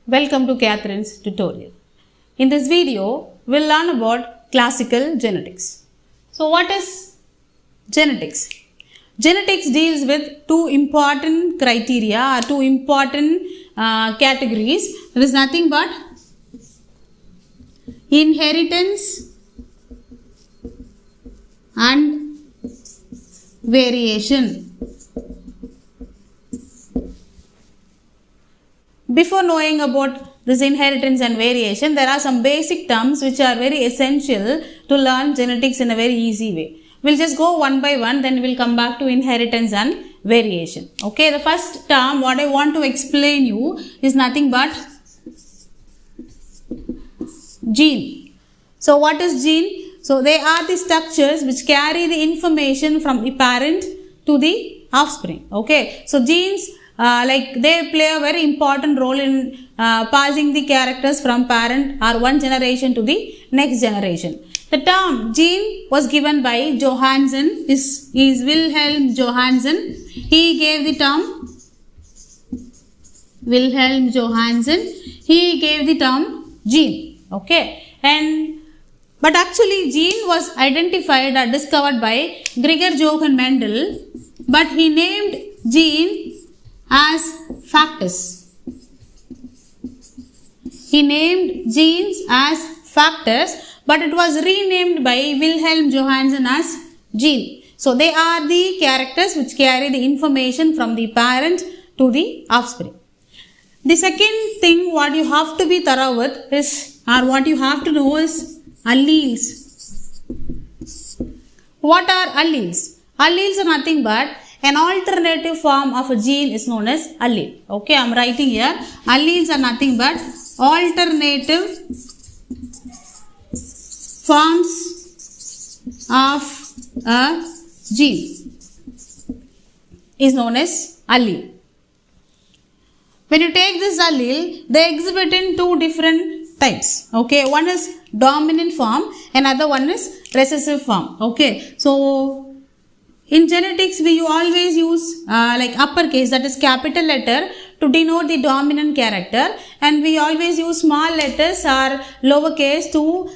Welcome to Catherine's tutorial. In this video, we'll learn about classical genetics. So what is genetics? Genetics deals with two important criteria or two important categories. There is nothing but inheritance and variation. Before knowing about this inheritance and variation, there are some basic terms which are very essential to learn genetics in a very easy way. We'll just go one by one, then we'll come back to inheritance and variation. Okay, the first term what I want to explain you is nothing but gene. So what is gene? So they are the structures which carry the information from the parent to the offspring. Okay, so genes they play a very important role in passing the characters from parent or one generation to the next generation. The term gene was given by Johansen, is Wilhelm Johansen. He gave the term Wilhelm Johansen. He gave the term gene. Okay, but actually gene was identified or discovered by Gregor Johann Mendel, but he named gene as factors. He named genes as factors, but it was renamed by Wilhelm Johansen as gene. So they are the characters which carry the information from the parent to the offspring. The second thing what you have to be thorough with is, or what you have to know is alleles. What are alleles? Alleles are nothing but an alternative form of a gene is known as allele. Okay, I am writing here. Alleles are nothing but alternative forms of a gene is known as allele. When you take this allele, they exhibit in two different types. Okay, one is dominant form, another one is recessive form. Okay, so in genetics, we always use uppercase, that is capital letter, to denote the dominant character, and we always use small letters or lowercase to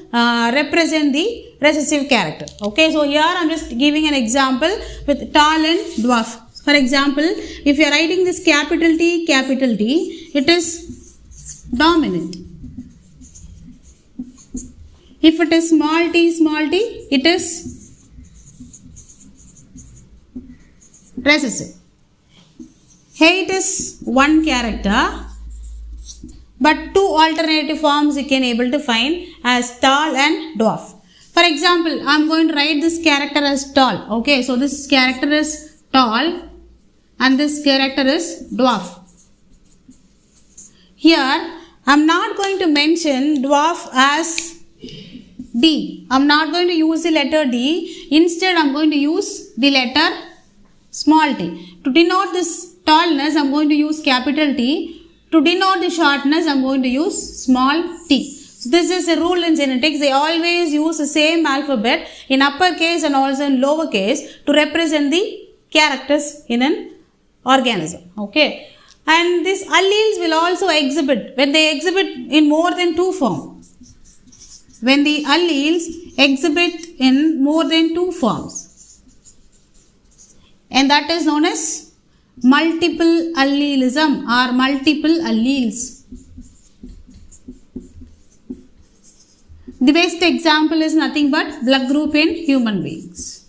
represent the recessive character. Okay, so here I am just giving an example with tall and dwarf. For example, if you are writing this capital T, it is dominant. If it is small t, it is recessive. Here it is one character, but two alternative forms you can able to find as tall and dwarf. For example, I am going to write this character as tall. Okay, so this character is tall and this character is dwarf. Here I am not going to mention dwarf as D. I am not going to use the letter D. Instead, I am going to use the letter small t. To denote this tallness, I am going to use capital T. To denote the shortness, I am going to use small t. So this is a rule in genetics. They always use the same alphabet in uppercase and also in lowercase to represent the characters in an organism. Okay. And these alleles will also exhibit, when they exhibit in more than two forms. When the alleles exhibit in more than two forms, and that is known as multiple allelism or multiple alleles. The best example is nothing but blood group in human beings.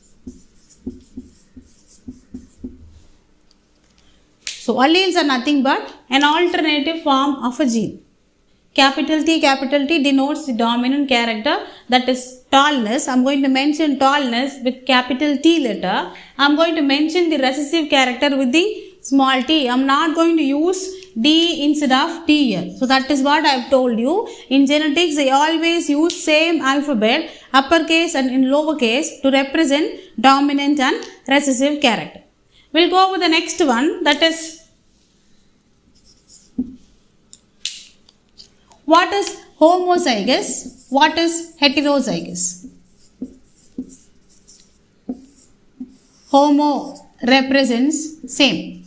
So alleles are nothing but an alternative form of a gene. Capital T denotes the dominant character, that is tallness. I am going to mention tallness with capital T letter. I am going to mention the recessive character with the small t. I am not going to use D instead of T here. So that is what I have told you. In genetics, they always use same alphabet, uppercase and in lowercase, to represent dominant and recessive character. We will go with the next one, that is what is homozygous, what is heterozygous. Homo represents same,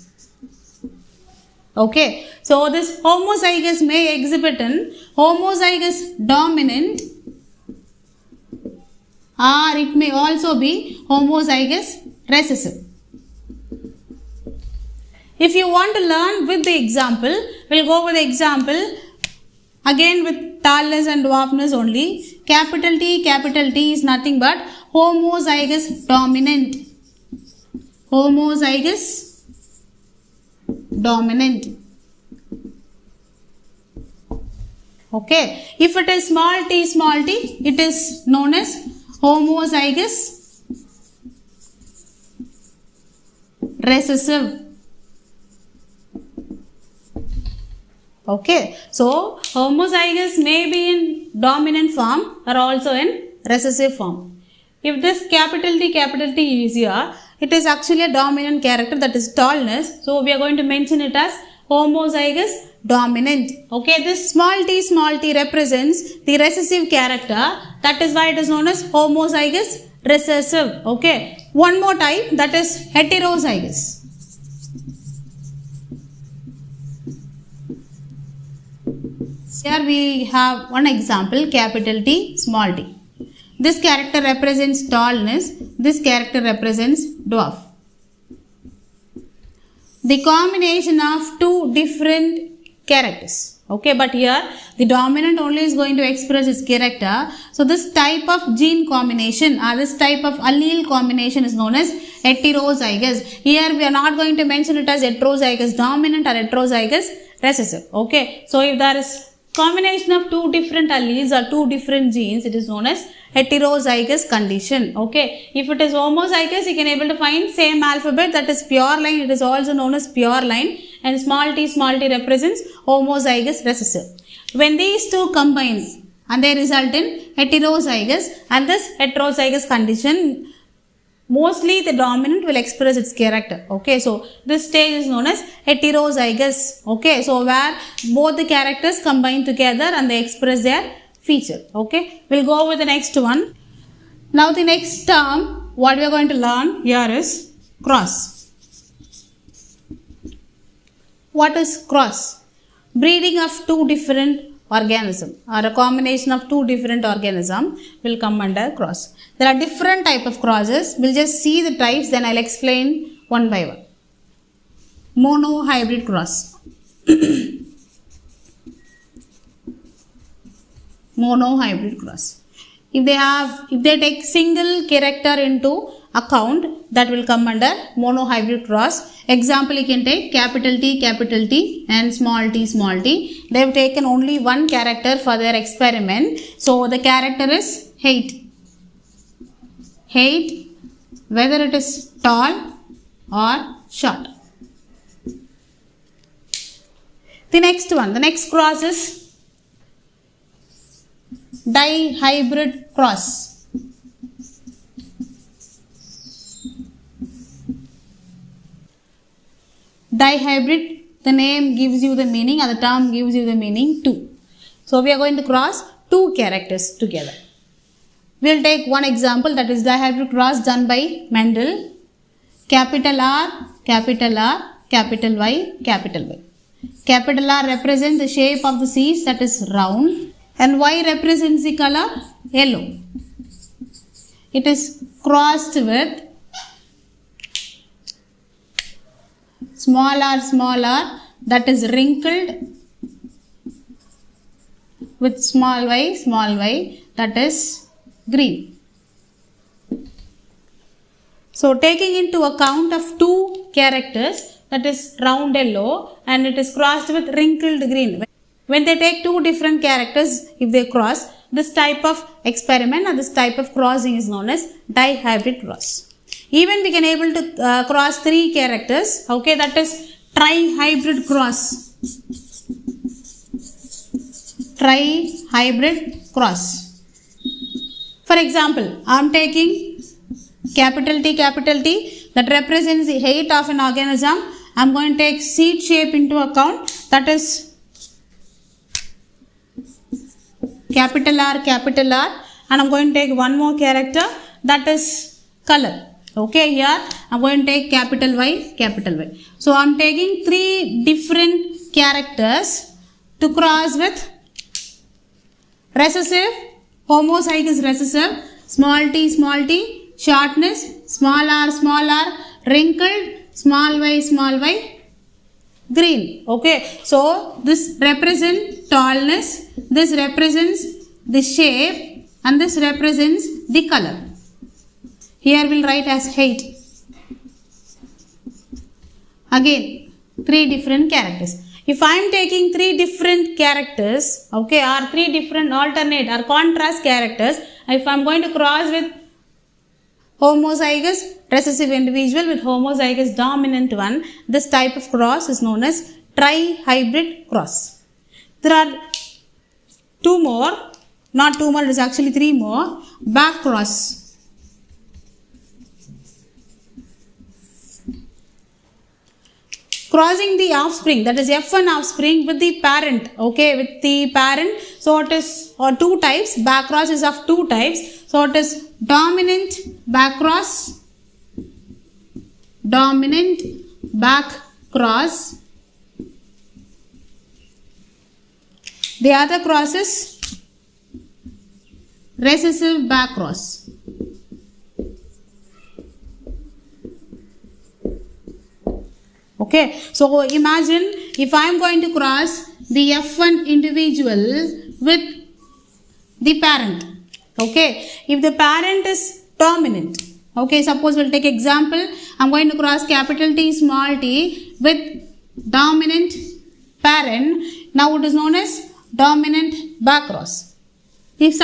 Okay, so this homozygous may exhibit an homozygous dominant, or it may also be homozygous recessive. If you want to learn with the example, we'll go with the example again with tallness and dwarfness only. Capital T is nothing but homozygous dominant. Homozygous dominant. Okay, if it is small t, it is known as homozygous recessive. Okay, so homozygous may be in dominant form or also in recessive form. If this capital T is here, it is actually a dominant character, that is tallness. So we are going to mention it as homozygous dominant. Okay, this small t represents the recessive character. That is why it is known as homozygous recessive. Okay, one more type, that is heterozygous. Here we have one example, capital T, small t. This character represents tallness, this character represents dwarf. The combination of two different characters. Okay, but here the dominant only is going to express its character. So this type of gene combination or this type of allele combination is known as heterozygous. Here we are not going to mention it as heterozygous dominant or heterozygous recessive. Okay, so if there is combination of two different alleles or two different genes, it is known as heterozygous condition. Okay, if it is homozygous, you can able to find same alphabet, that is pure line, it is also known as pure line, and small t represents homozygous recessive. When these two combine and they result in heterozygous, and this heterozygous condition, mostly the dominant will express its character. Okay, so this stage is known as heterozygous. Okay, so where both the characters combine together and they express their feature. Okay, we'll go with the next one. Now the next term what we are going to learn here is cross. What is cross? Breeding of two different organism or a combination of two different organism will come under cross. There are different type of crosses. We'll just see the types, then I'll explain one by one. Monohybrid cross. Monohybrid cross. If they take single character into account, that will come under monohybrid cross. Example, you can take capital T and small t. They have taken only one character for their experiment. So the character is height. Height, whether it is tall or short. The next one, the next cross is dihybrid cross. Dihybrid, the name gives you the meaning or the term gives you the meaning two. So we are going to cross two characters together. We will take one example, that is dihybrid cross done by Mendel. Capital R, capital R, capital Y, capital Y. Capital R represents the shape of the seeds, that is round, and Y represents the color yellow. It is crossed with small r, that is wrinkled, with small y, that is green. So taking into account of two characters, that is round yellow and it is crossed with wrinkled green. When they take two different characters, if they cross, this type of experiment or this type of crossing is known as dihybrid cross. Even we can able to cross three characters. Okay, that is trihybrid cross. Trihybrid cross. For example, I am taking capital T, that represents the height of an organism. I am going to take seed shape into account, that is capital R, and I am going to take one more character, that is color. Okay, here I'm going to take capital Y, capital Y. So I'm taking three different characters to cross with recessive, homozygous recessive, small t, shortness, small r, wrinkled, small y, green. Okay, so this represents tallness, this represents the shape, and this represents the color. Here we'll write as height. Again, three different characters. If I am taking three different characters, okay, or three different alternate or contrast characters, if I am going to cross with homozygous recessive individual with homozygous dominant one, this type of cross is known as trihybrid cross. There are two more, not two more, it is actually three more, back cross. Crossing the offspring, that is F1 offspring with the parent, okay, with the parent. So it is two types, back cross is of two types. So it is dominant back cross, the other cross is recessive back cross. Okay, so imagine if I am going to cross the F1 individual with the parent. Okay, if the parent is dominant, okay, suppose we'll take example, I'm going to cross capital T, small t with dominant parent. Now it is known as dominant back cross. If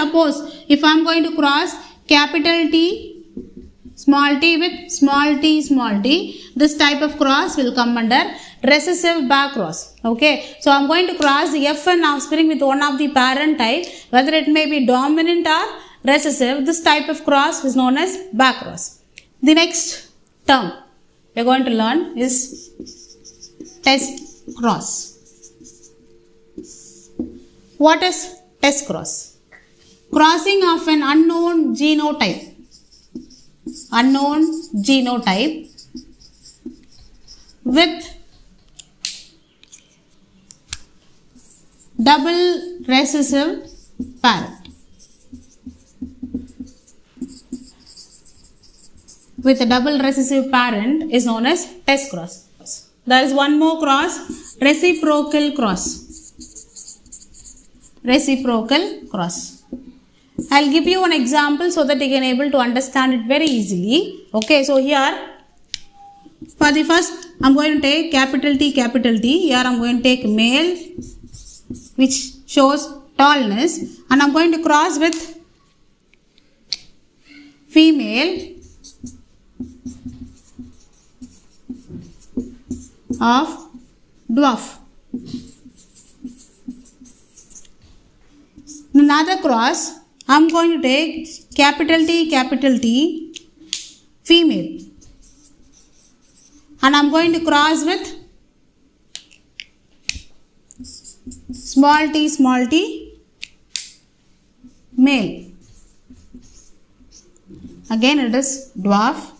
I'm going to cross capital T, small t with small t, this type of cross will come under recessive back cross. Okay, so I'm going to cross the F1 offspring with one of the parent type, whether it may be dominant or recessive. This type of cross is known as back cross. The next term we are going to learn is test cross. What is test cross? Crossing of an unknown genotype with double recessive parent. With a double recessive parent is known as test cross. There is one more cross, reciprocal cross. I'll give you an example so that you can able to understand it very easily. Okay, so here for the first I'm going to take capital T. Here I'm going to take male, which shows tallness, and I'm going to cross with female of dwarf. Another cross, I'm going to take capital T, female, and I'm going to cross with small t, male. Again it is dwarf,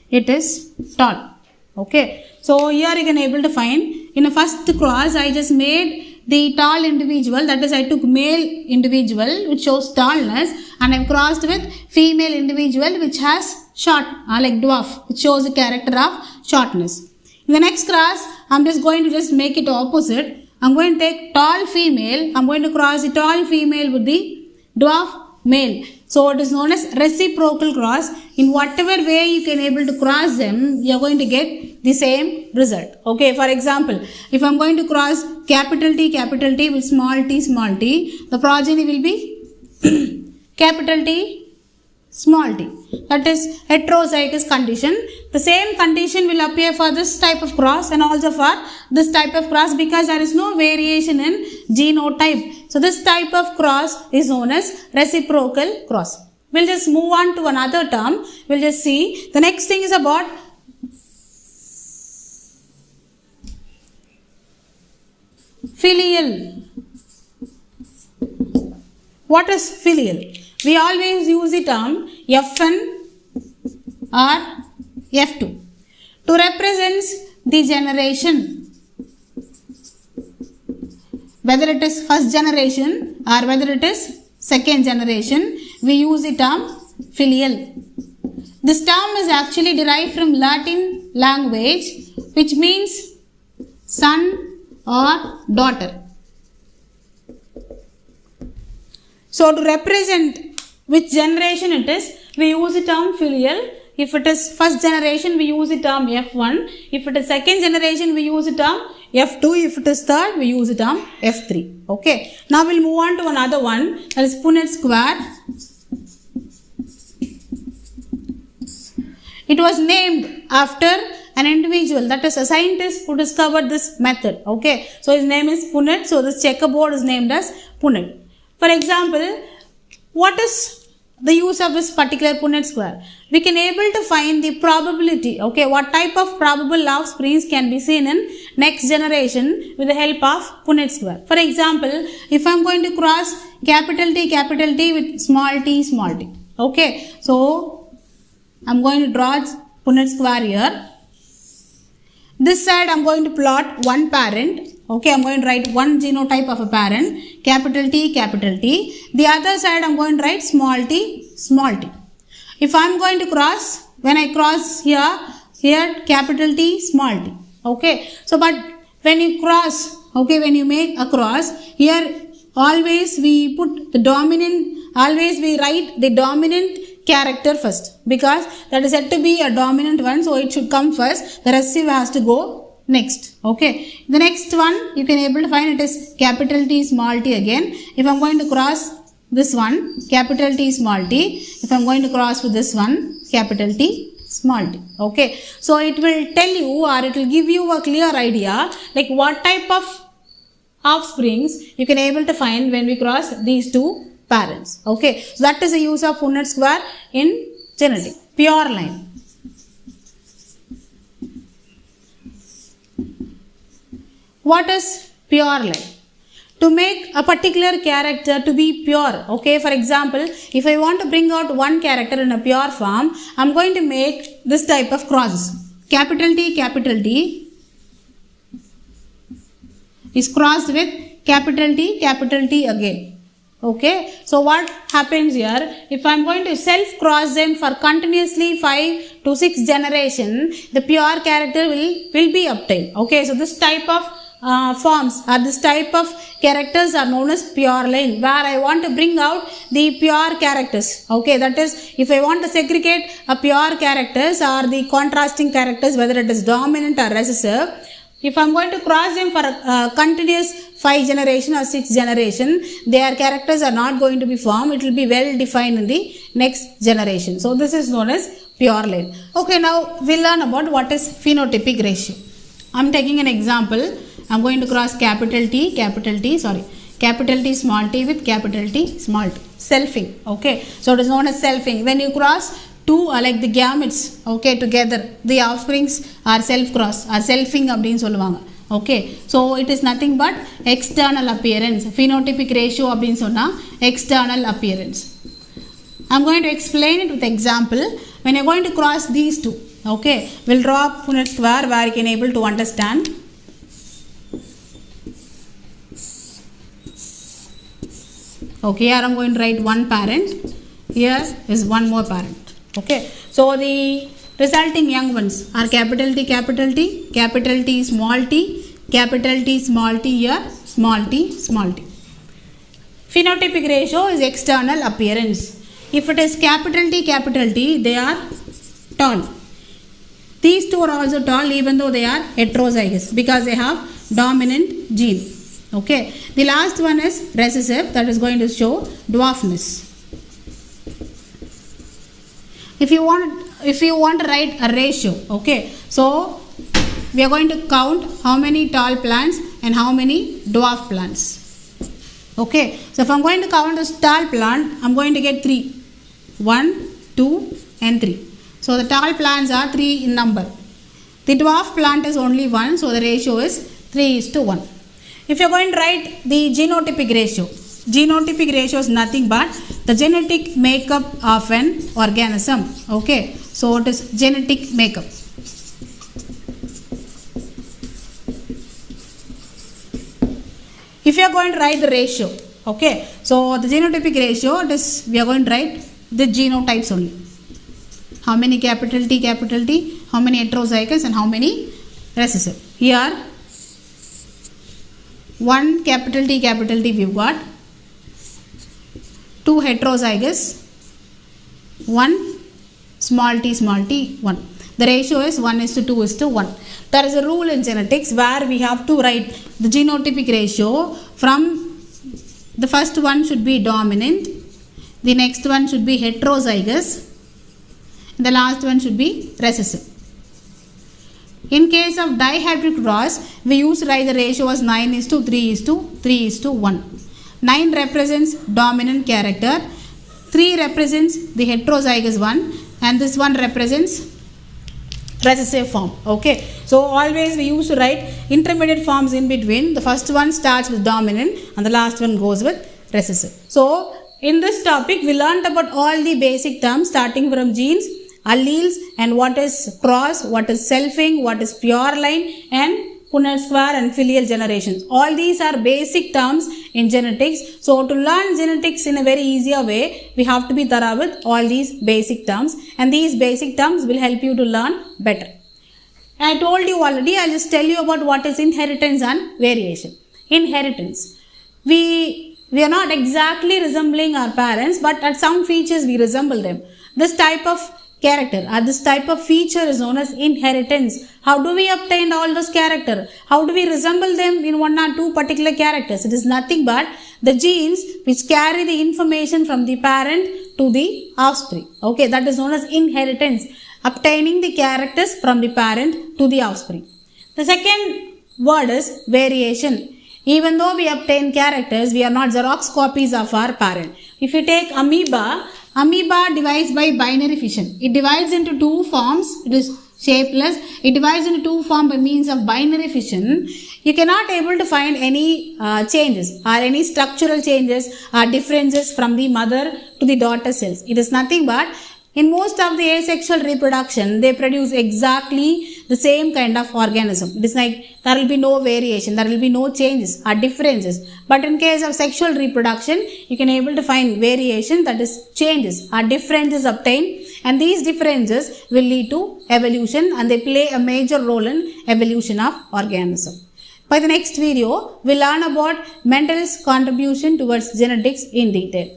it is tall. Okay, so here you can able to find in the first cross I just made the tall individual, that is I took male individual which shows tallness, and I crossed with female individual which has short like dwarf, which shows the character of shortness. In the next cross I'm just going to just make it opposite. I'm going to take tall female, I'm going to cross the tall female with the dwarf male. So it is known as reciprocal cross. In whatever way you can able to cross them, you are going to get the same result. Okay, for example, if I am going to cross capital T with small t, the progeny will be capital T, small t. That is heterozygous condition. The same condition will appear for this type of cross and also for this type of cross, because there is no variation in genotype. So this type of cross is known as reciprocal cross. We'll just move on to another term. We'll just see. The next thing is about filial. What is filial? We always use the term F1 or F2. To represent the generation, whether it is first generation or whether it is second generation, we use the term filial. This term is actually derived from Latin language, which means son or daughter. So to represent which generation it is, we use the term filial. If it is first generation, we use the term F1. If it is second generation, we use the term F2. If it is third, we use the term F3. Okay. Now we'll move on to another one, that is Punnett square. It was named after an individual, that is a scientist who discovered this method. Okay. So his name is Punnett. So this checkerboard is named as Punnett. For example, what is the use of this particular Punnett square? We can able to find the probability, okay, what type of probable offsprings can be seen in next generation with the help of Punnett square. For example, if I am going to cross capital T with small t, okay, so I am going to draw Punnett square here. This side I am going to plot one parent. Okay, I am going to write one genotype of a parent, capital T. The other side I am going to write small t. If I am going to cross, when I cross here capital T, small t. Okay, so but when you cross, okay, when you make a cross, here always we put the dominant, always we write the dominant character first, because that is said to be a dominant one, so it should come first, the recessive has to go next. Okay, the next one you can able to find, it is capital T small t again. If I am going to cross this one, capital T small t. If I am going to cross with this one, capital T small t. Okay, so it will tell you, or it will give you a clear idea like what type of offsprings you can able to find when we cross these two parents. Okay, so that is the use of Punnett square in genetic. Pure line. What is pure line? To make a particular character to be pure. Okay, for example, if I want to bring out one character in a pure form, I am going to make this type of crosses. Capital T is crossed with capital T again. Okay, so what happens here, if I am going to self cross them for continuously 5 to 6 generation, the pure character will be obtained. Okay, so this type of forms or this type of characters are known as pure line, where I want to bring out the pure characters. Okay, that is, if I want to segregate a pure characters or the contrasting characters, whether it is dominant or recessive, if I am going to cross them for a continuous 5 generation or 6 generation, their characters are not going to be formed. It will be well defined in the next generation. So this is known as pure line. Okay, now we'll learn about what is phenotypic ratio. I am taking an example. I am going to cross capital T small t with capital T small t. Selfing. Okay, so it is known as selfing. When you cross two like the gametes, okay, together, the offsprings are self cross or selfing அப்படினு சொல்லுவாங்க. Okay, so it is nothing but external appearance. Phenotypic ratio அப்படினு சொன்னா external appearance. I am going to explain it with example. When you are going to cross these two, okay, we'll draw Punnett square where you can able to understand. Okay, here I am going to write one parent, here is one more parent. Okay, so the resulting young ones are capital T, capital T small t, capital T small t here, small t. Phenotypic ratio is external appearance. If it is capital T, they are tall. These two are also tall even though they are heterozygous because they have dominant gene. Okay, the last one is recessive, that is going to show dwarfness. If you want to write a ratio, okay, so we are going to count how many tall plants and how many dwarf plants. Okay, so if I am going to count this tall plant, I am going to get 3. 1, 2 and 3. So the tall plants are 3 in number. The dwarf plant is only 1, so the ratio is 3:1. If you are going to write the genotypic ratio is nothing but the genetic makeup of an organism. Okay, So it is genetic makeup. If you are going to write the ratio, okay, so the genotypic ratio, it is, we are going to write the genotypes only. How many capital T, how many heterozygous and how many recessive. Here, 1 capital T we've got, 2 heterozygous, 1 small t, 1. The ratio is 1:2:1. There is a rule in genetics where we have to write the genotypic ratio from the first one should be dominant, the next one should be heterozygous, the last one should be recessive. In case of dihybrid cross, we used to write the ratio as 9:3:3:1. 9 represents dominant character, 3 represents the heterozygous one, and this one represents recessive form. Okay, so always we used to write intermediate forms in between. The first one starts with dominant and the last one goes with recessive. So in this topic we learned about all the basic terms starting from genes, alleles, and what is cross, what is selfing, what is pure line, and Punnett square and filial generations. All these are basic terms in genetics. So to learn genetics in a very easier way, we have to be thorough with all these basic terms, and these basic terms will help you to learn better. I told you already, I'll just tell you about what is inheritance and variation. Inheritance. We are not exactly resembling our parents, but at some features we resemble them. This type of character or this type of feature is known as inheritance. How do we obtain all those character? How do we resemble them in 1 or 2 particular characters? It is nothing but the genes which carry the information from the parent to the offspring. Okay, that is known as inheritance. Obtaining the characters from the parent to the offspring. The second word is variation. Even though we obtain characters, we are not Xerox copies of our parent. If you take amoeba divides by binary fission. It divides into 2 forms. It is shapeless. It divides into 2 forms by means of binary fission. You cannot able to find any changes or any structural changes or differences from the mother to the daughter cells. It is nothing but in most of the asexual reproduction, they produce exactly the same kind of organism. It is like there will be no variation, there will be no changes or differences. But in case of sexual reproduction, you can able to find variation, that is changes or differences obtained, and these differences will lead to evolution and they play a major role in evolution of organism. By the next video, we'll learn about Mendel's contribution towards genetics in detail.